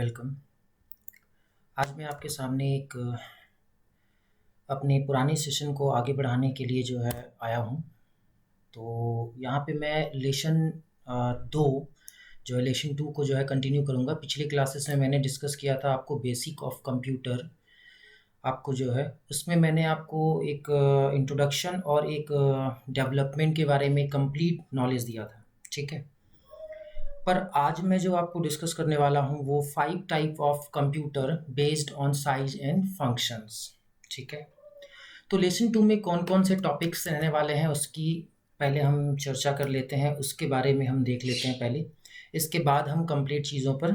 Welcome. आज मैं आपके सामने एक अपने पुराने सेशन को आगे बढ़ाने के लिए जो है आया हूँ। तो यहाँ पे मैं लेसन 2 जो है लेसन 2 को जो है कंटिन्यू करूँगा। पिछली क्लासेस में मैंने डिस्कस किया था आपको बेसिक ऑफ कंप्यूटर। आपको जो है उसमें मैंने आपको एक इंट्रोडक्शन और एक डेवलपमेंट के बारे में कंप्लीट नॉलेज दिया था, ठीक है? पर आज मैं जो आपको डिस्कस करने वाला हूँ वो 5 type of computer based on size and functions, ठीक है? तो लेसन 2 में कौन-कौन से टॉपिक्स रहने वाले हैं उसकी पहले हम चर्चा कर लेते हैं, उसके बारे में हम देख लेते हैं पहले। इसके बाद हम कंप्लीट चीज़ों पर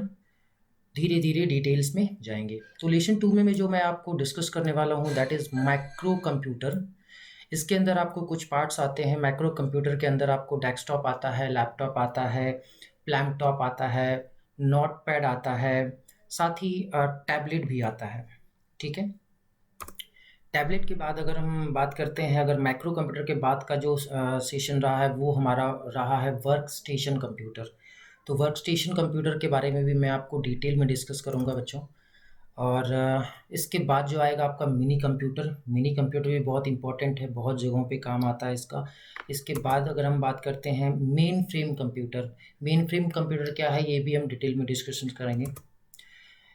धीरे-धीरे डिटेल्स में जाएँगे। तो लेसन 2 में जो मैं आपको डिस्कस करने वाला हूँ दैट इज़ माइक्रो कंप्यूटर। इसके अंदर आपको कुछ पार्ट्स आते हैं। माइक्रो कंप्यूटर के अंदर आपको डेस्कटॉप आता है, लैपटॉप आता है, प्लैंकटॉप आता है, नोटपैड आता है, साथ ही टैबलेट भी आता है, ठीक है? टैबलेट के बाद अगर हम बात करते हैं, अगर माइक्रो कंप्यूटर के बाद का जो सेशन रहा है वो हमारा रहा है वर्क स्टेशन कंप्यूटर। तो वर्क स्टेशन कंप्यूटर के बारे में भी मैं आपको डिटेल में डिस्कस करूँगा बच्चों। और इसके बाद जो आएगा आपका मिनी कंप्यूटर भी बहुत इम्पोर्टेंट है, बहुत जगहों पे काम आता है इसका। इसके बाद अगर हम बात करते हैं मेन फ्रेम कंप्यूटर क्या है ये भी हम डिटेल में डिस्कशन करेंगे।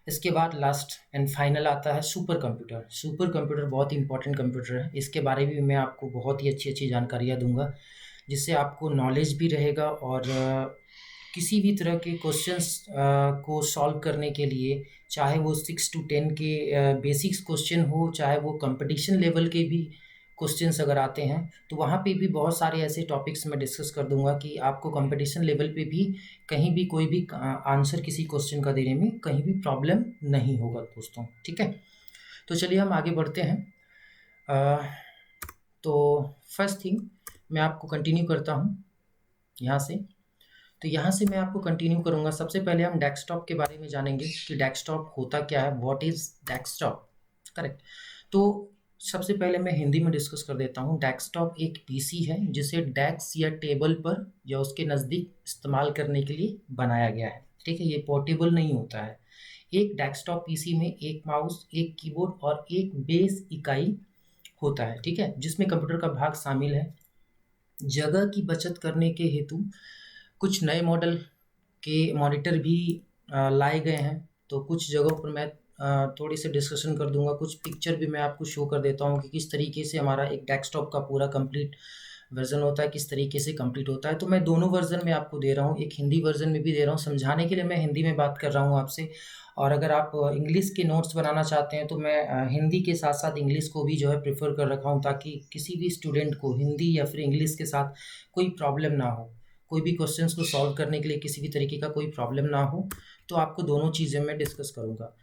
इसके बाद लास्ट एंड फाइनल आता है सुपर कंप्यूटर बहुत इंपॉर्टेंट कंप्यूटर है। इसके बारे में भी मैं आपको बहुत ही अच्छी जानकारियाँ दूंगा, जिससे आपको नॉलेज भी रहेगा और किसी भी तरह के क्वेश्चंस को सॉल्व करने के लिए, चाहे वो 6 to 10 के बेसिक्स क्वेश्चन हो, चाहे वो कंपटीशन लेवल के भी क्वेश्चंस अगर आते हैं, तो वहाँ पे भी बहुत सारे ऐसे टॉपिक्स मैं डिस्कस कर दूंगा कि आपको कंपटीशन लेवल पे भी कहीं भी कोई भी आंसर किसी क्वेश्चन का देने में कहीं भी प्रॉब्लम नहीं होगा दोस्तों, ठीक है? तो चलिए हम आगे बढ़ते हैं। तो फर्स्ट थिंग मैं आपको कंटिन्यू करता हूँ यहाँ से। तो यहाँ से मैं आपको कंटिन्यू करूँगा। सबसे पहले हम डेस्कटॉप के बारे में जानेंगे कि डेस्कटॉप होता क्या है, व्हाट इज़ डेस्कटॉप, करेक्ट? तो सबसे पहले मैं हिंदी में डिस्कस कर देता हूँ। डेस्कटॉप एक पीसी है जिसे डेस्क या टेबल पर या उसके नज़दीक इस्तेमाल करने के लिए बनाया गया है, ठीक है? ये पोर्टेबल नहीं होता है। एक डेस्कटॉप पीसी में एक माउस, एक कीबोर्ड और एक बेस इकाई होता है, ठीक है? जिसमें कंप्यूटर का भाग शामिल है। जगह की बचत करने के हेतु कुछ नए मॉडल के मॉनिटर भी लाए गए हैं। तो कुछ जगहों पर मैं थोड़ी सी डिस्कशन कर दूंगा, कुछ पिक्चर भी मैं आपको शो कर देता हूँ कि किस तरीके से हमारा एक डेस्कटॉप का पूरा कंप्लीट वर्जन होता है, किस तरीके से कंप्लीट होता है। तो मैं दोनों वर्जन में आपको दे रहा हूँ, एक हिंदी वर्जन में भी दे रहा हूँ। समझाने के लिए मैं हिंदी में बात कर रहा हूँ आपसे, और अगर आप इंग्लिश के नोट्स बनाना चाहते हैं तो मैं हिंदी के साथ साथ इंग्लिश को भी जो है प्रेफर कर रखा हूँ, ताकि किसी भी स्टूडेंट को हिंदी या फिर इंग्लिश के साथ कोई प्रॉब्लम ना हो, कोई भी क्वेश्चंस को सॉल्व करने के लिए किसी भी तरीके का कोई प्रॉब्लम ना हो। तो आपको दोनों चीज़ें मैं डिस्कस करूँगा।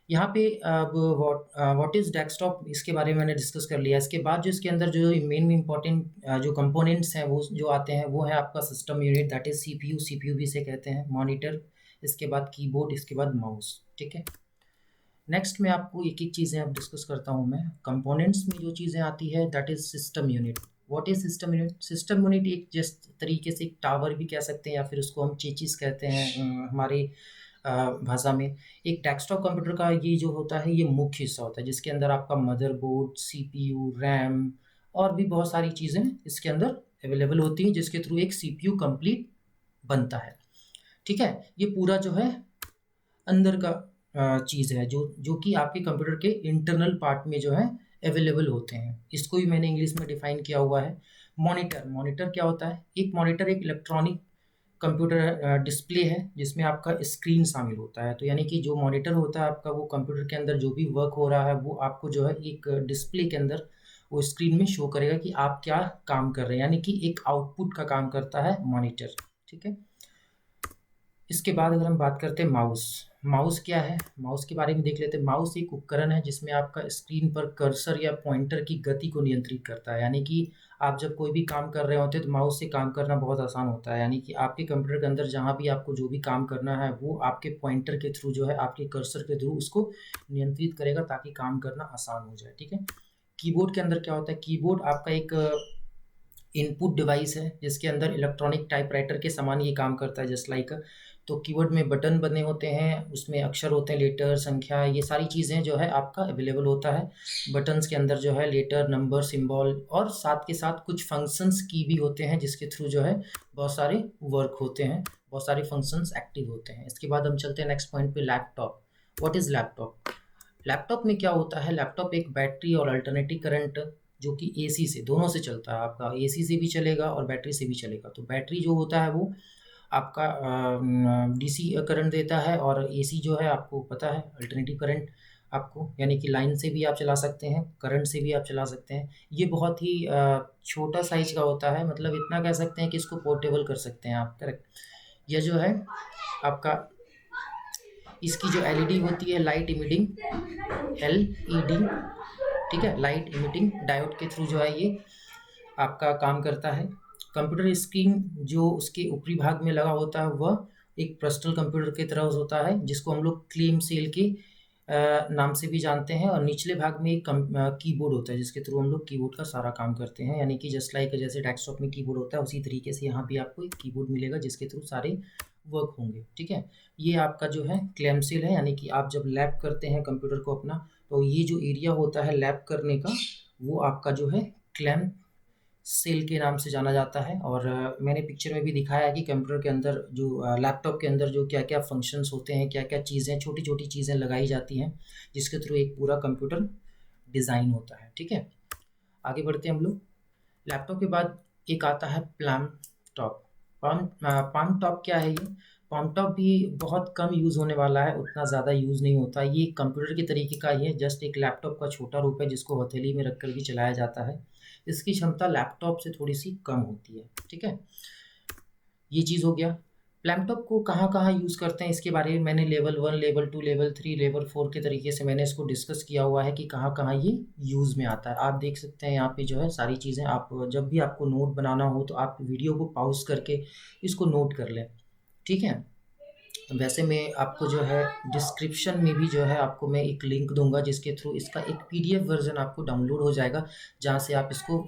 यहाँ पे अब व्हाट इज़ डेस्कटॉप, इसके बारे में मैंने डिस्कस कर लिया। इसके बाद जो इसके अंदर जो मेन इम्पोर्टेंट जो कंपोनेंट्स हैं वो जो आते हैं वो है आपका system unit, that is CPU भी इसे कहते हैं, मॉनिटर, इसके बाद कीबोर्ड, इसके बाद माउस, ठीक है? नेक्स्ट में आपको एक-एक चीज़ें अब डिस्कस करता हूँ मैं। कंपोनेंट्स में जो चीज़ें आती है that is system unit. What is system unit? System unit एक जिस तरीके से एक टावर भी कह सकते हैं या फिर उसको हम चेचिस कहते हैं हमारी भाषा में। एक डेस्कटॉप कंप्यूटर का ये जो होता है ये मुख्य हिस्सा होता है, जिसके अंदर आपका मदरबोर्ड, सीपीयू, रैम और भी बहुत सारी चीज़ें इसके अंदर अवेलेबल होती हैं, जिसके थ्रू एक सीपीयू कंप्लीट बनता है, ठीक है? ये पूरा जो है अंदर का चीज़ है जो जो कि आपके कंप्यूटर के इंटरनल पार्ट में जो है अवेलेबल होते हैं। इसको भी मैंने इंग्लिश में डिफाइन किया हुआ है। मॉनिटर क्या होता है? एक मॉनिटर एक इलेक्ट्रॉनिक कंप्यूटर डिस्प्ले है जिसमें आपका स्क्रीन शामिल होता है। तो यानी कि जो मॉनिटर होता है आपका, वो कंप्यूटर के अंदर जो भी वर्क हो रहा है वो आपको जो है एक डिस्प्ले के अंदर वो स्क्रीन में शो करेगा कि आप क्या काम कर रहे हैं, यानी कि एक आउटपुट का काम करता है मॉनिटर, ठीक है? इसके बाद अगर हम बात करते हैं माउस क्या है? माउस के बारे में देख लेते हैं। माउस एक उपकरण है जिसमें आपका स्क्रीन पर कर्सर या पॉइंटर की गति को नियंत्रित करता है। यानी कि आप जब कोई भी काम कर रहे होते हैं तो माउस से काम करना बहुत आसान होता है। यानी कि आपके कंप्यूटर के अंदर जहाँ भी आपको जो भी काम करना है वो आपके पॉइंटर के थ्रू जो है, आपके कर्सर के थ्रू उसको नियंत्रित करेगा ताकि काम करना आसान हो जाए, ठीक है? कीबोर्ड के अंदर क्या होता है? कीबोर्ड आपका एक इनपुट डिवाइस है जिसके अंदर इलेक्ट्रॉनिक टाइपराइटर के समान ये काम करता है, जस्ट लाइक तो कीबोर्ड में बटन बने होते हैं, उसमें अक्षर होते हैं, लेटर, संख्या, ये सारी चीज़ें जो है आपका अवेलेबल होता है। बटन्स के अंदर जो है लेटर, नंबर, सिंबल और साथ के साथ कुछ फंक्शंस की भी होते हैं जिसके थ्रू जो है बहुत सारे वर्क होते हैं, बहुत सारे फंक्शंस एक्टिव होते हैं। इसके बाद हम चलते हैं नेक्स्ट पॉइंट पे, laptop. What is laptop? Laptop में क्या होता है, लैपटॉप एक बैटरी और अल्टरनेटिव करंट जो कि एसी से, दोनों से चलता है। आपका एसी से भी चलेगा और बैटरी से भी चलेगा। तो बैटरी जो होता है वो आपका डीसी करंट देता है, और एसी जो है आपको पता है अल्टरनेटिव करंट आपको, यानी कि लाइन से भी आप चला सकते हैं, करंट से भी आप चला सकते हैं। ये बहुत ही छोटा साइज का होता है, मतलब इतना कह सकते हैं कि इसको पोर्टेबल कर सकते हैं आप, करेक्ट। यह जो है आपका, इसकी जो एलईडी होती है, लाइट इमिटिंग एलईडी, ठीक है, लाइट इमिटिंग डायोड के थ्रू जो है ये आपका काम करता है। कंप्यूटर स्क्रीन जो उसके ऊपरी भाग में लगा होता है वह एक पर्सनल कंप्यूटर की तरह होता है, जिसको हम लोग क्लीम सेल के नाम से भी जानते हैं। और निचले भाग में एक कीबोर्ड होता है जिसके थ्रू हम लोग कीबोर्ड का सारा काम करते हैं, यानी कि जस्ट लाइक जैसे डेस्कटॉप में कीबोर्ड होता है उसी तरीके से यहाँ भी आपको एक कीबोर्ड मिलेगा जिसके थ्रू सारे वर्क होंगे, ठीक है। ये आपका जो है क्लैम सेल है, यानी कि आप जब लैप करते हैं कंप्यूटर को अपना, तो ये जो एरिया होता है लैप करने का वो आपका जो है क्लैम सेल के नाम से जाना जाता है। और मैंने पिक्चर में भी दिखाया है कि कंप्यूटर के अंदर जो लैपटॉप के अंदर जो क्या क्या फंक्शंस होते हैं, क्या क्या चीज़ें, छोटी छोटी चीज़ें लगाई जाती हैं जिसके थ्रू एक पूरा कंप्यूटर डिज़ाइन होता है, ठीक है। आगे बढ़ते हैं हम लोग। लैपटॉप के बाद एक आता है प्लाम टॉप। पाम टॉप क्या है ये? पाम टॉप भी बहुत कम यूज़ होने वाला है, उतना ज़्यादा यूज़ नहीं होता। ये कंप्यूटर के तरीके का ही है, जस्ट एक लैपटॉप का छोटा रूप है जिसको हथेली में रख कर भी चलाया जाता है। इसकी क्षमता लैपटॉप से थोड़ी सी कम होती है, ठीक है। ये चीज़ हो गया। लैपटॉप को कहाँ कहाँ यूज़ करते हैं इसके बारे में मैंने लेवल 1, लेवल 2, लेवल 3, लेवल 4 के तरीके से मैंने इसको डिस्कस किया हुआ है कि कहाँ कहाँ ये यूज़ में आता है। आप देख सकते हैं यहाँ पे जो है सारी चीज़ें। आप जब भी आपको नोट बनाना हो तो आप वीडियो को पॉज करके इसको नोट कर लें, ठीक है। वैसे मैं आपको जो है डिस्क्रिप्शन में भी जो है आपको मैं एक लिंक दूंगा जिसके थ्रू इसका एक पीडीएफ वर्जन आपको डाउनलोड हो जाएगा, जहाँ से आप इसको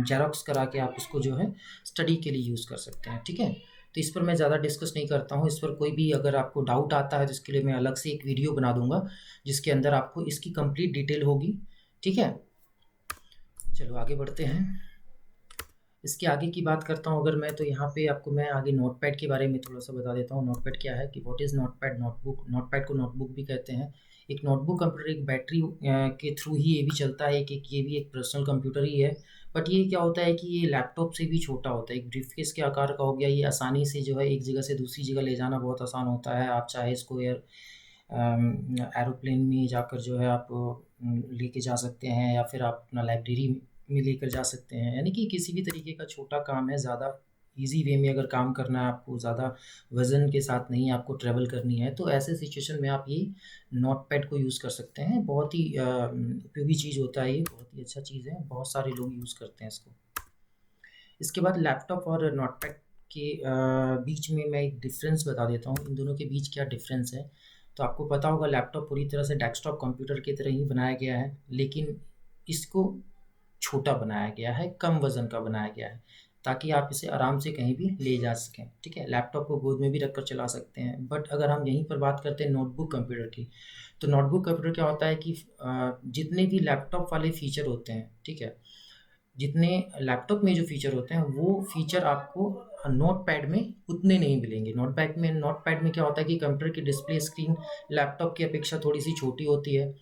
जेरोक्स करा के आप इसको जो है स्टडी के लिए यूज़ कर सकते हैं, ठीक है। तो इस पर मैं ज़्यादा डिस्कस नहीं करता हूँ। इस पर कोई भी अगर आपको डाउट आता है तो इसके लिए मैं अलग से एक वीडियो बना दूंगा जिसके अंदर आपको इसकी कंप्लीट डिटेल होगी, ठीक है। चलो आगे बढ़ते हैं। इसके आगे की बात करता हूँ अगर मैं, तो यहाँ पे आपको मैं आगे नोटपैड के बारे में थोड़ा सा बता देता हूँ। नोटपैड क्या है, कि what is notepad? Notebook, notepad को नोटबुक भी कहते हैं। एक नोटबुक कंप्यूटर एक बैटरी के थ्रू ही ये भी चलता है, एक ये भी एक पर्सनल कंप्यूटर ही है। बट ये क्या होता है कि ये लैपटॉप से भी छोटा होता है, एक ब्रीफकेस के आकार का हो गया। ये आसानी से जो है एक जगह से दूसरी जगह ले जाना बहुत आसान होता है। आप चाहे इसको एरोप्लेन में जाकर जो है आप लेके जा सकते हैं, या फिर आप अपना लाइब्रेरी में लेकर जा सकते हैं, यानी कि किसी भी तरीके का छोटा काम है, ज़्यादा इजी वे में अगर काम करना है आपको, ज़्यादा वज़न के साथ नहीं आपको ट्रैवल करनी है, तो ऐसे सिचुएशन में आप ये नोटपैड को यूज़ कर सकते हैं। बहुत ही उपयोगी चीज़ होता है ये, बहुत ही अच्छा चीज़ है, बहुत सारे लोग यूज़ करते हैं इसको। इसके बाद लैपटॉप और नोटपैड के बीच में मैं एक डिफरेंस बता देता हूँ, इन दोनों के बीच क्या डिफरेंस है। तो आपको पता होगा लैपटॉप पूरी तरह से डेस्कटॉप कंप्यूटर की तरह ही बनाया गया है, लेकिन इसको छोटा बनाया गया है, कम वज़न का बनाया गया है, ताकि आप इसे आराम से कहीं भी ले जा सकें, ठीक है। लैपटॉप को गोद में भी रखकर चला सकते हैं। बट अगर हम यहीं पर बात करते हैं नोटबुक कंप्यूटर की, तो नोटबुक कंप्यूटर क्या होता है कि जितने भी लैपटॉप वाले फीचर होते हैं, ठीक है, जितने लैपटॉप में जो फीचर होते हैं वो फीचर आपको नोटपैड में उतने नहीं मिलेंगे। नोटपैड में क्या होता है कि कंप्यूटर की डिस्प्ले स्क्रीन लैपटॉप की अपेक्षा थोड़ी सी छोटी होती है।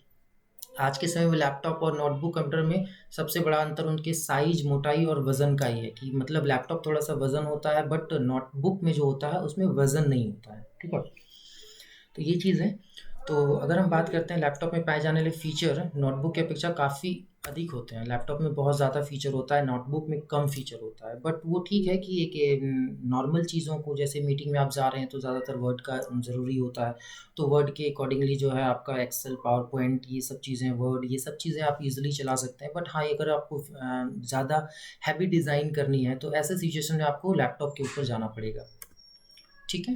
आज के समय में लैपटॉप और नोटबुक कंप्यूटर में सबसे बड़ा अंतर उनके साइज, मोटाई और वजन का ही है, कि मतलब लैपटॉप थोड़ा सा वजन होता है बट नोटबुक में जो होता है उसमें वजन नहीं होता है, ठीक है। तो ये चीज़ है। तो अगर हम बात करते हैं लैपटॉप में पाए जाने वाले फीचर नोटबुक की अपेक्षा काफ़ी अधिक होते हैं। लैपटॉप में बहुत ज़्यादा फीचर होता है, नोटबुक में कम फीचर होता है। बट वो ठीक है कि एक नॉर्मल चीज़ों को, जैसे मीटिंग में आप जा रहे हैं तो ज़्यादातर वर्ड का ज़रूरी होता है, तो वर्ड के अकॉर्डिंगली जो है आपका एक्सेल, पावर पॉइंट, ये सब चीज़ें, वर्ड, ये सब चीज़ें आप ईज़िली चला सकते हैं। बट हाँ, अगर आपको ज़्यादा हैवी डिज़ाइन करनी है तो ऐसे सिचुएशन में आपको लैपटॉप के ऊपर जाना पड़ेगा, ठीक है।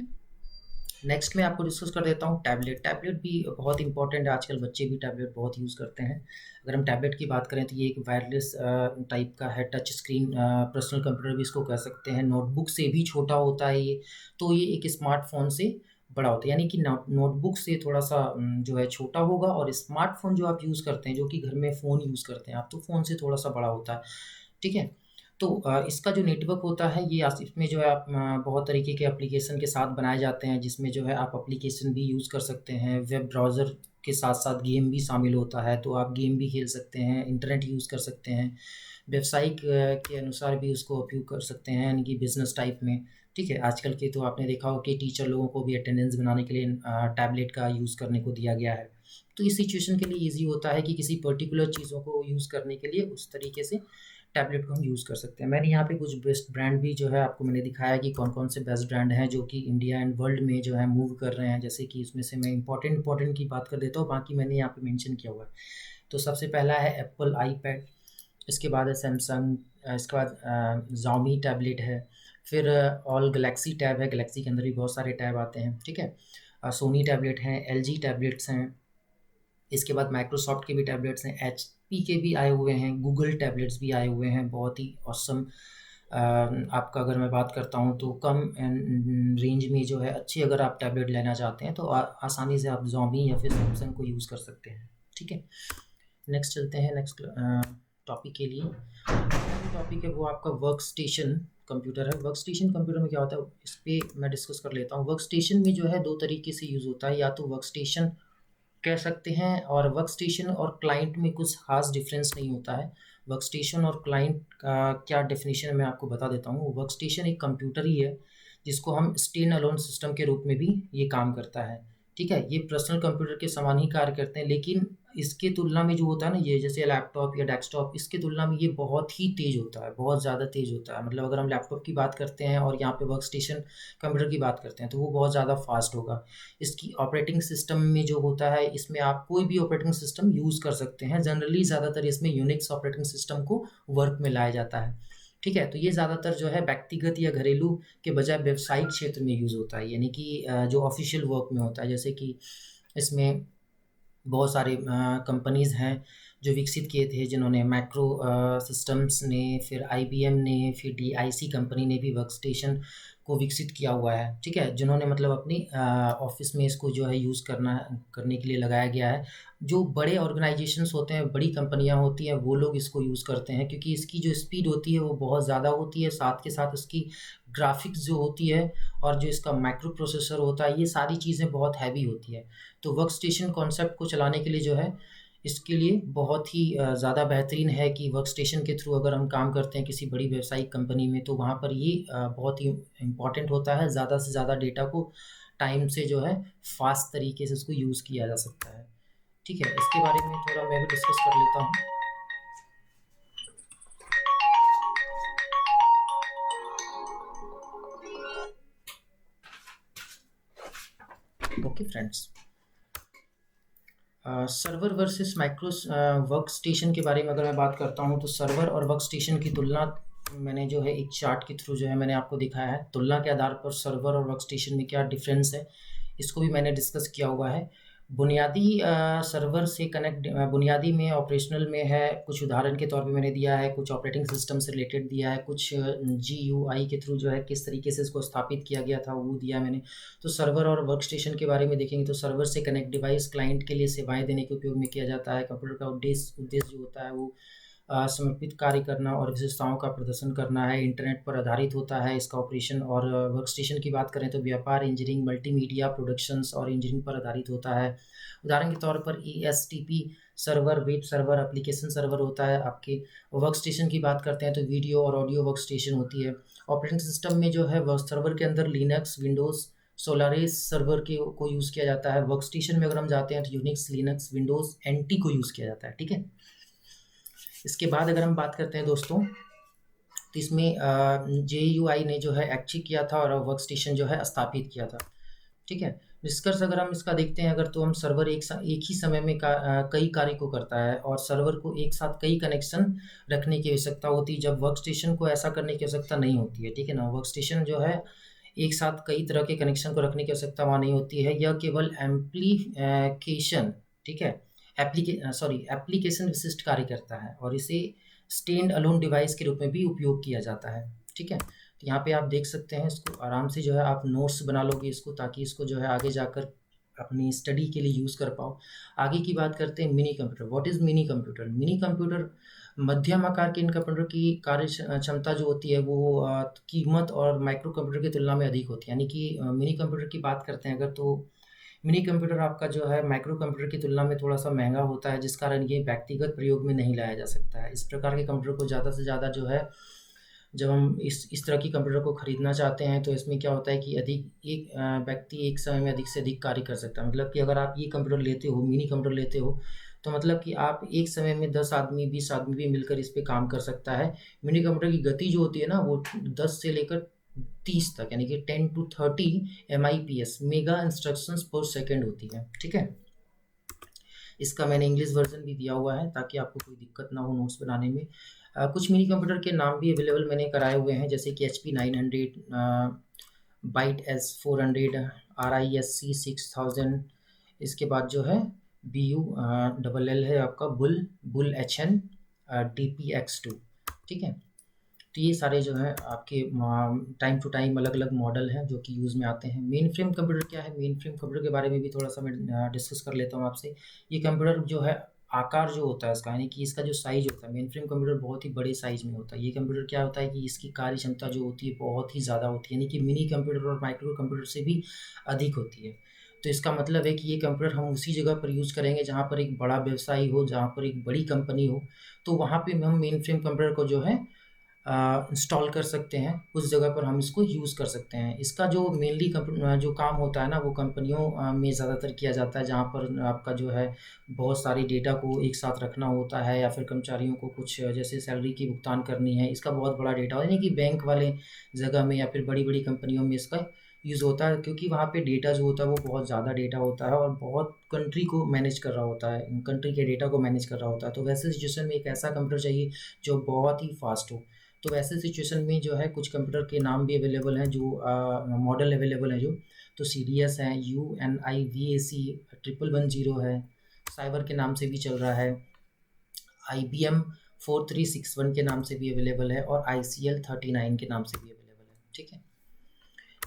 नेक्स्ट मैं आपको डिस्कस कर देता हूँ टैबलेट। टैबलेट भी बहुत इंपॉर्टेंट है, आजकल बच्चे भी टैबलेट बहुत यूज़ करते हैं। अगर हम टैबलेट की बात करें तो ये एक वायरलेस टाइप का है, टच स्क्रीन पर्सनल कंप्यूटर भी इसको कह सकते हैं। नोटबुक से भी छोटा होता है ये, तो ये एक स्मार्टफोन से बड़ा होता है, यानी कि नोटबुक से थोड़ा सा जो है छोटा होगा, और स्मार्टफोन जो आप यूज़ करते हैं, जो कि घर में फ़ोन यूज़ करते हैं आप, तो फ़ोन से थोड़ा सा बड़ा होता है। ठीक है, तो इसका जो नेटवर्क होता है ये इसमें जो है आप बहुत तरीके के एप्लीकेशन के साथ बनाए जाते हैं, जिसमें जो है आप एप्लीकेशन भी यूज़ कर सकते हैं, वेब ब्राउज़र के साथ साथ गेम भी शामिल होता है, तो आप गेम भी खेल सकते हैं, इंटरनेट यूज़ कर सकते हैं, व्यावसायिक के अनुसार भी उसको उपयोग कर सकते हैं, यानी कि बिज़नेस टाइप में। ठीक है, आजकल के तो आपने देखा हो कि टीचर लोगों को भी अटेंडेंस बनाने के लिए टैबलेट का यूज़ करने को दिया गया है। तो इस सिचुएशन के लिए ईज़ी होता है कि किसी पर्टिकुलर चीज़ों को यूज़ करने के लिए उस तरीके से टैबलेट को हम यूज़ कर सकते हैं। मैंने यहाँ पे कुछ बेस्ट ब्रांड भी जो है आपको मैंने दिखाया कि कौन-कौन से बेस्ट ब्रांड हैं जो कि इंडिया एंड वर्ल्ड में जो है मूव कर रहे हैं। जैसे कि इसमें से मैं इम्पोर्टेंट की बात कर देता हूँ, बाकी मैंने यहाँ पे मेंशन किया हुआ है। तो सबसे पहला है एप्पल आईपैड, इसके बाद है सैमसंग, इसके बाद ज़ाओमी टैबलेट है, फिर ऑल गैलेक्सी टैब है, गैलेक्सी के अंदर भी बहुत सारे टैब आते हैं। ठीक है, सोनी टैबलेट हैं, एलजी टैबलेट्स हैं, इसके बाद माइक्रोसॉफ्ट के भी टैबलेट्स हैं, एचपी के भी आए हुए हैं, गूगल टैबलेट्स भी आए हुए हैं, बहुत ही ऑसम। आपका अगर मैं बात करता हूँ तो कम रेंज में जो है अच्छी, अगर आप टैबलेट लेना चाहते हैं तो आसानी से आप ज़ोमी या फिर सैमसंग को यूज़ कर सकते हैं। ठीक है, नेक्स्ट चलते हैं नेक्स्ट टॉपिक के लिए। जो टॉपिक है वो आपका वर्क स्टेशन कंप्यूटर है। वर्क स्टेशन कंप्यूटर में क्या होता है, इस पर मैं डिस्कस कर लेता हूँ। वर्क स्टेशन में जो है दो तरीके से यूज़ होता है, या तो वर्क स्टेशन कह सकते हैं, और वर्क स्टेशन और क्लाइंट में कुछ खास डिफरेंस नहीं होता है। वर्क स्टेशन और क्लाइंट का क्या डेफिनेशन है मैं आपको बता देता हूँ। वर्क स्टेशन एक कंप्यूटर ही है जिसको हम स्टैंड अलोन सिस्टम के रूप में भी ये काम करता है। ठीक है, ये पर्सनल कंप्यूटर के समान ही कार्य करते हैं, लेकिन इसके तुलना में जो होता है ना, ये जैसे लैपटॉप या डेस्कटॉप, इसके तुलना में ये बहुत ही तेज़ होता है, बहुत ज़्यादा तेज़ होता है। मतलब अगर हम लैपटॉप की बात करते हैं और यहाँ पे वर्क स्टेशन कंप्यूटर की बात करते हैं तो वो बहुत ज़्यादा फास्ट होगा। इसकी ऑपरेटिंग सिस्टम में जो होता है, इसमें आप कोई भी ऑपरेटिंग सिस्टम यूज़ कर सकते हैं। जनरली ज़्यादातर इसमें यूनिक्स ऑपरेटिंग सिस्टम को वर्क में लाया जाता है। ठीक है, तो ये ज़्यादातर जो है व्यक्तिगत या घरेलू के बजाय व्यावसायिक क्षेत्र में यूज़ होता है, यानी कि जो ऑफिशियल वर्क में होता है। जैसे कि इसमें बहुत सारे कंपनीज़ हैं जो विकसित किए थे, जिन्होंने मैक्रो सिस्टम्स ने, फिर आईबीएम ने, फिर डीआईसी कंपनी ने भी वर्क स्टेशन को विकसित किया हुआ है। ठीक है, जिन्होंने मतलब अपनी ऑफिस में इसको जो है यूज़ करने के लिए लगाया गया है। जो बड़े ऑर्गेनाइजेशंस होते हैं, बड़ी कंपनियां होती हैं, वो लोग इसको यूज़ करते हैं, क्योंकि इसकी जो स्पीड होती है वो बहुत ज़्यादा होती है, साथ के साथ इसकी ग्राफिक्स जो होती है और जो इसका माइक्रो प्रोसेसर होता है, ये सारी चीज़ें बहुत हैवी होती है। तो वर्क स्टेशन कॉन्सेप्ट को चलाने के लिए जो है, इसके लिए बहुत ही ज़्यादा बेहतरीन है कि वर्क स्टेशन के थ्रू अगर हम काम करते हैं किसी बड़ी व्यावसायिक कंपनी में, तो वहाँ पर ये बहुत ही इम्पॉर्टेंट होता है। ज़्यादा से ज़्यादा डेटा को टाइम से जो है फास्ट तरीके से उसको यूज़ किया जा सकता है। ठीक है, इसके बारे में थोड़ा मैं भी डिस्कस कर लेता हूँ। Okay friends, server versus micro work station के बारे में अगर मैं बात करता हूँ, तो सर्वर और वर्क स्टेशन की तुलना मैंने जो है एक चार्ट के थ्रू जो है मैंने आपको दिखाया है। तुलना के आधार पर सर्वर और वर्क स्टेशन में क्या डिफरेंस है, इसको भी मैंने डिस्कस किया हुआ है। बुनियादी सर्वर से कनेक्ट बुनियादी में ऑपरेशनल में है, कुछ उदाहरण के तौर पे मैंने दिया है, कुछ ऑपरेटिंग सिस्टम से रिलेटेड दिया है, कुछ जीयूआई के थ्रू जो है किस तरीके से इसको स्थापित किया गया था वो दिया मैंने। तो सर्वर और वर्क स्टेशन के बारे में देखेंगे तो सर्वर से कनेक्ट डिवाइस क्लाइंट के लिए सेवाएं देने के उपयोग में किया जाता है। कंप्यूटर का उद्देश्य जो होता है वो समर्पित कार्य करना और विशेषताओं का प्रदर्शन करना है, इंटरनेट पर आधारित होता है इसका ऑपरेशन। और वर्क स्टेशन की बात करें तो व्यापार, इंजीनियरिंग, मल्टीमीडिया प्रोडक्शंस और इंजीनियरिंग पर आधारित होता है। उदाहरण के तौर पर ESTP server, web server, application server होता है आपके। वर्क स्टेशन की बात करते हैं तो वीडियो और ऑडियो वर्क स्टेशन होती है। ऑपरेटिंग सिस्टम में जो है वर्क सर्वर के अंदर लिनक्स, विंडोज़, सोलारिस सर्वर के को यूज़ किया जाता है। वर्क स्टेशन में अगर हम जाते हैं तो यूनिक्स, लिनक्स, विंडोज़ NT को यूज़ किया जाता है। ठीक है, इसके बाद अगर हम बात करते हैं दोस्तों, तो इसमें JUI ने जो है ऐच्छिक किया था और वर्क स्टेशन जो है स्थापित किया था। ठीक है, निष्कर्ष अगर हम इसका देखते हैं अगर, तो हम सर्वर एक ही समय में कई कार्य को करता है और सर्वर को एक साथ कई कनेक्शन रखने की आवश्यकता होती है, जब वर्क स्टेशन को ऐसा करने की आवश्यकता नहीं होती है। ठीक है ना, वर्क स्टेशन जो है एक साथ कई तरह के कनेक्शन को रखने की आवश्यकता वहाँ नहीं होती है। यह केवल एम्प्लीकेशन, ठीक है, एप्लीकेशन विशिष्ट कार्य करता है और इसे स्टैंड अलोन डिवाइस के रूप में भी उपयोग किया जाता है, ठीक है। तो यहाँ पे आप देख सकते हैं, इसको आराम से जो है आप नोट्स बना लोगे इसको, ताकि इसको जो है आगे जाकर अपनी स्टडी के लिए यूज़ कर पाओ। आगे की बात करते हैं mini computer. What is mini computer? Mini computer मध्यम आकार के इन कंप्यूटर की कार्य क्षमता जो होती है वो कीमत और माइक्रो कंप्यूटर की तुलना में अधिक होती है। यानी कि मिनी कंप्यूटर की बात करते हैं अगर, तो मिनी कंप्यूटर आपका जो है माइक्रो कंप्यूटर की तुलना में थोड़ा सा महंगा होता है, जिस कारण ये व्यक्तिगत प्रयोग में नहीं लाया जा सकता है। इस प्रकार के कंप्यूटर को ज़्यादा से ज़्यादा जो है, जब हम इस तरह की कंप्यूटर को खरीदना चाहते हैं तो इसमें क्या होता है कि अधिक एक व्यक्ति एक समय में अधिक से अधिक कार्य कर सकता है। मतलब कि अगर आप ये कंप्यूटर लेते हो, मिनी कंप्यूटर लेते हो, तो मतलब कि आप एक समय में 10 आदमी 20 आदमी भी मिलकर इस पे काम कर सकता है। मिनी कंप्यूटर की गति जो होती है ना, वो 10 से लेकर 30 तक, यानी कि 10 to 30 MIPS मेगा इंस्ट्रक्शंस पर सेकेंड होती है, ठीक है। इसका मैंने इंग्लिश वर्जन भी दिया हुआ है ताकि आपको कोई दिक्कत ना हो नोट्स बनाने में। कुछ मिनी कंप्यूटर के नाम भी अवेलेबल मैंने कराए हुए हैं, जैसे कि HP 900, बाइट S400, RISC 6000। इसके बाद जो है BU है आपका बुल HN DPX2, ठीक है। तो ये सारे जो है आपके टाइम टू टाइम अलग अलग मॉडल हैं जो कि यूज़ में आते हैं। मेन फ्रेम कंप्यूटर क्या है? मेन फ्रेम कंप्यूटर के बारे में भी थोड़ा सा मैं डिस्कस कर लेता हूँ आपसे। ये कंप्यूटर जो है, आकार जो होता है इसका, यानी कि इसका जो साइज होता है, मेन फ्रेम कंप्यूटर बहुत ही बड़े साइज में होता है। ये कंप्यूटर क्या होता है कि इसकी कार्य क्षमता जो होती है बहुत ही ज़्यादा होती है, यानी कि मिनी कंप्यूटर और माइक्रो कंप्यूटर से भी अधिक होती है। तो इसका मतलब है कि ये कंप्यूटर हम उसी जगह पर यूज़ करेंगे जहाँ पर एक बड़ा व्यवसायी हो, जहाँ पर एक बड़ी कंपनी हो, तो वहाँ पे हम मेन फ्रेम कंप्यूटर को जो है इंस्टॉल कर सकते हैं, उस जगह पर हम इसको यूज़ कर सकते हैं। इसका जो मेनली जो काम होता है ना, वो कंपनियों में ज़्यादातर किया जाता है, जहाँ पर आपका जो है बहुत सारी डेटा को एक साथ रखना होता है, या फिर कर्मचारियों को कुछ जैसे सैलरी की भुगतान करनी है। इसका बहुत बड़ा डेटा यानी कि बैंक वाले जगह में या फिर बड़ी-बड़ी कंपनियों में इसका यूज़ होता है, क्योंकि वहाँ पे डेटा जो होता है वो बहुत ज़्यादा डेटा होता है और बहुत कंट्री को मैनेज कर रहा होता है, कंट्री के डेटा को मैनेज कर रहा होता है। तो वैसे सिचुएशन में एक ऐसा कंप्यूटर चाहिए जो बहुत ही फास्ट हो। तो वैसे सिचुएशन में जो है कुछ कंप्यूटर के नाम भी अवेलेबल हैं, जो मॉडल अवेलेबल हैं जो, तो CDS है, UNIVAC 1110 है, साइबर के नाम से भी चल रहा है, IBM 4361 के नाम से भी अवेलेबल है और ICL 39 के नाम से भी अवेलेबल है, ठीक है।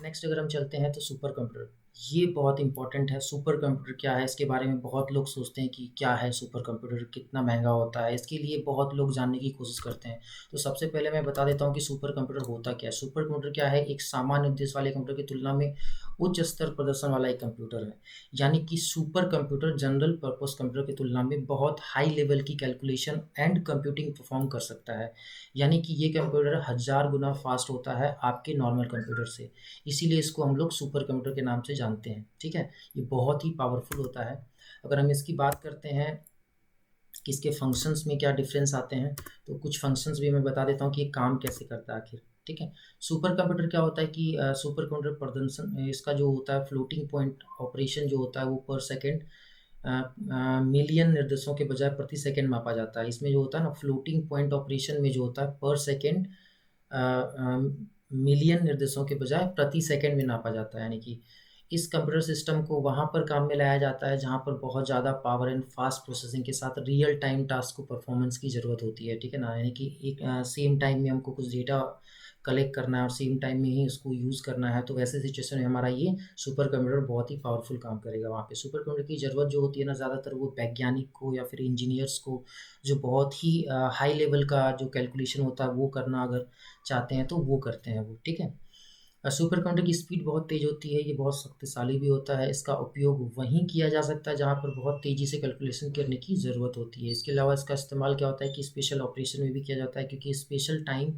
नेक्स्ट अगर हम चलते हैं तो सुपर कंप्यूटर, ये बहुत इंपॉर्टेंट है। सुपर कंप्यूटर क्या है, इसके बारे में बहुत लोग सोचते हैं कि क्या है सुपर कंप्यूटर, कितना महंगा होता है, इसके लिए बहुत लोग जानने की कोशिश करते हैं। तो सबसे पहले मैं बता देता हूँ कि सुपर कंप्यूटर होता क्या है। सुपर कंप्यूटर क्या है? एक सामान्य उद्देश्य वाले कंप्यूटर की तुलना में उच्च स्तर प्रदर्शन वाला एक कंप्यूटर है। यानी कि super computer general purpose computer की तुलना में बहुत हाई लेवल की कैलकुलेशन एंड कंप्यूटिंग परफॉर्म कर सकता है। यानी कि ये कंप्यूटर 1000 गुना फास्ट होता है आपके नॉर्मल कंप्यूटर से, इसीलिए इसको हम लोग सुपर कंप्यूटर के नाम से जानते हैं, ठीक है। ये बहुत ही पावरफुल होता है। अगर हम इसकी बात करते हैं कि इसके फंक्शंस में क्या डिफरेंस आते हैं, तो कुछ फंक्शंस भी मैं बता देता हूँ कि ये काम कैसे करता है आखिर, ठीक है। सुपर कंप्यूटर क्या होता है कि सुपर कंप्यूटर प्रदर्शन इसका जो होता है, फ्लोटिंग पॉइंट ऑपरेशन जो होता है वो पर सेकेंड मिलियन निर्देशों के बजाय प्रति सेकेंड मापा जाता है। इसमें जो होता है ना, फ्लोटिंग पॉइंट ऑपरेशन में जो होता है पर सेकेंड मिलियन निर्देशों के बजाय प्रति सेकंड में नापा जाता है। यानी कि इस कंप्यूटर सिस्टम को वहाँ पर काम में लाया जाता है जहाँ पर बहुत ज़्यादा पावर एंड फास्ट प्रोसेसिंग के साथ रियल टाइम टास्क को परफॉर्मेंस की ज़रूरत होती है, ठीक है ना। यानी कि एक सेम टाइम में हमको कुछ डेटा कलेक्ट करना है और सेम टाइम में ही उसको यूज़ करना है, तो वैसे सिचुएशन में हमारा ये सुपर कंप्यूटर बहुत ही पावरफुल काम करेगा वहाँ पे। सुपर कंप्यूटर की ज़रूरत जो होती है ना, ज़्यादातर वो वैज्ञानिक को या फिर इंजीनियर्स को, जो बहुत ही हाई लेवल का जो कैलकुलेशन होता है वो करना अगर चाहते हैं तो वो करते हैं वो, ठीक है। सुपर कंप्यूटर की स्पीड बहुत तेज़ होती है, ये बहुत शक्तिशाली भी होता है। इसका उपयोग वहीं किया जा सकता है जहाँ पर बहुत तेज़ी से कैलकुलेशन करने की ज़रूरत होती है। इसके अलावा इसका इस्तेमाल क्या होता है कि स्पेशल ऑपरेशन में भी किया जाता है, क्योंकि स्पेशल टाइम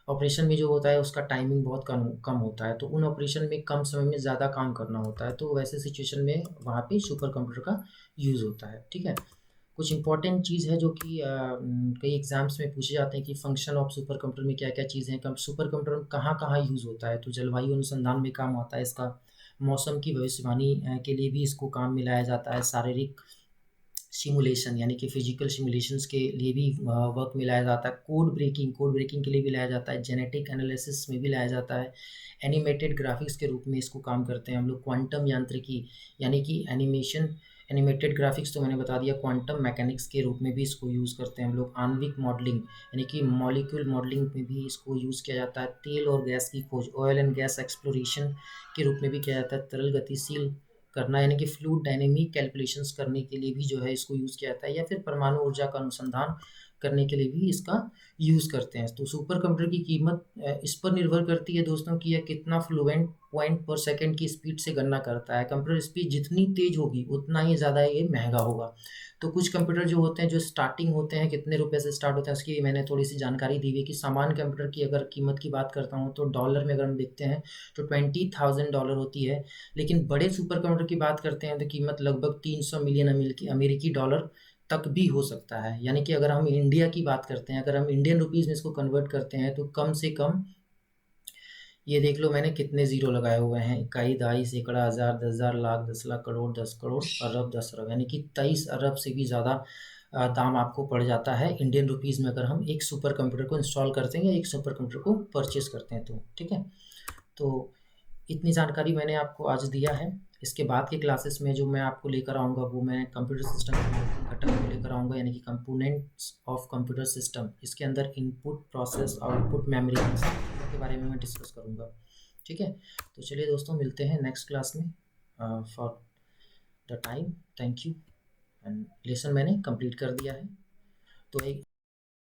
ऑपरेशन में जो होता है उसका टाइमिंग बहुत कम कम होता है, तो उन ऑपरेशन में कम समय में ज़्यादा काम करना होता है, तो वैसे सिचुएशन में वहाँ पे सुपर कंप्यूटर का यूज़ होता है, ठीक है। कुछ इंपॉर्टेंट चीज़ है जो कि कई एग्जाम्स में पूछे जाते हैं कि फंक्शन ऑफ सुपर कंप्यूटर में क्या क्या चीज़ें हैं, सुपर कंप्यूटर कहाँ कहाँ यूज़ होता है। तो जलवायु अनुसंधान में काम आता है इसका, मौसम की भविष्यवाणी के लिए भी इसको काम में लाया जाता है, शारीरिक सिमुलेशन यानी कि फिजिकल सिमुलेशंस के लिए भी वर्क में लाया जाता है। कोड ब्रेकिंग के लिए भी लाया जाता है। जेनेटिक एनालिसिस में भी लाया जाता है। एनिमेटेड ग्राफिक्स के रूप में इसको काम करते हैं हम लोग। क्वांटम यांत्रिकी यानी कि एनिमेटेड ग्राफिक्स तो मैंने बता दिया। क्वांटम मैकेनिक्स के रूप में भी इसको यूज़ करते हैं हम लोग। आणविक मॉडलिंग यानी कि मॉलिक्यूल मॉडलिंग में भी इसको यूज़ किया जाता है। तेल और गैस की खोज, ऑयल एंड गैस एक्सप्लोरेशन के रूप में भी किया जाता है। तरल गतिशील करना यानी कि फ्लूइड डायनेमिक कैलकुलेशंस करने के लिए भी जो है इसको यूज़ किया जाता है। या फिर परमाणु ऊर्जा का अनुसंधान करने के लिए भी इसका यूज़ करते हैं। तो सुपर कंप्यूटर की कीमत इस पर निर्भर करती है दोस्तों कि यह कितना फ्लुएंट पॉइंट पर सेकंड की स्पीड से गणना करता है। कंप्यूटर स्पीड जितनी तेज होगी उतना ही ज़्यादा ये महंगा होगा। तो कुछ कंप्यूटर जो होते हैं जो स्टार्टिंग होते हैं, कितने रुपए से स्टार्ट होते हैं उसकी भी मैंने थोड़ी सी जानकारी दी हुई है। कि सामान्य कंप्यूटर की अगर कीमत की बात करता हूँ तो डॉलर में अगर हम देखते हैं तो $20,000 होती है। लेकिन बड़े सुपर कंप्यूटर की बात करते हैं तो कीमत लगभग 300 मिलियन अमेरिकी डॉलर तक भी हो सकता है। यानी कि अगर हम इंडिया की बात करते हैं, अगर हम इंडियन रुपीज़ में इसको कन्वर्ट करते हैं तो कम से कम, ये देख लो मैंने कितने ज़ीरो लगाए हुए हैं, इकाई, दहाई, सैकड़ा, हज़ार, 10,000, लाख, 10 लाख, करोड़, 10 करोड़, अरब, 10 अरब, यानी कि 23 अरब से भी ज़्यादा दाम आपको पड़ जाता है इंडियन रुपीज़ में अगर हम एक सुपर कंप्यूटर को इंस्टॉल करते हैं या एक सुपर कंप्यूटर को परचेस करते हैं तो। ठीक है, तो इतनी जानकारी मैंने आपको आज दिया है। इसके बाद के क्लासेस में जो मैं आपको लेकर आऊँगा वो मैं कंप्यूटर सिस्टम के घटक को लेकर आऊँगा, यानी कि कंपोनेंट्स ऑफ कंप्यूटर सिस्टम। इसके अंदर इनपुट, प्रोसेस, आउटपुट, मेमोरी के बारे में मैं डिस्कस करूँगा। ठीक है, तो चलिए दोस्तों मिलते हैं नेक्स्ट क्लास में। For the time, thank you. And lesson मैंने कंप्लीट कर दिया है। तो एक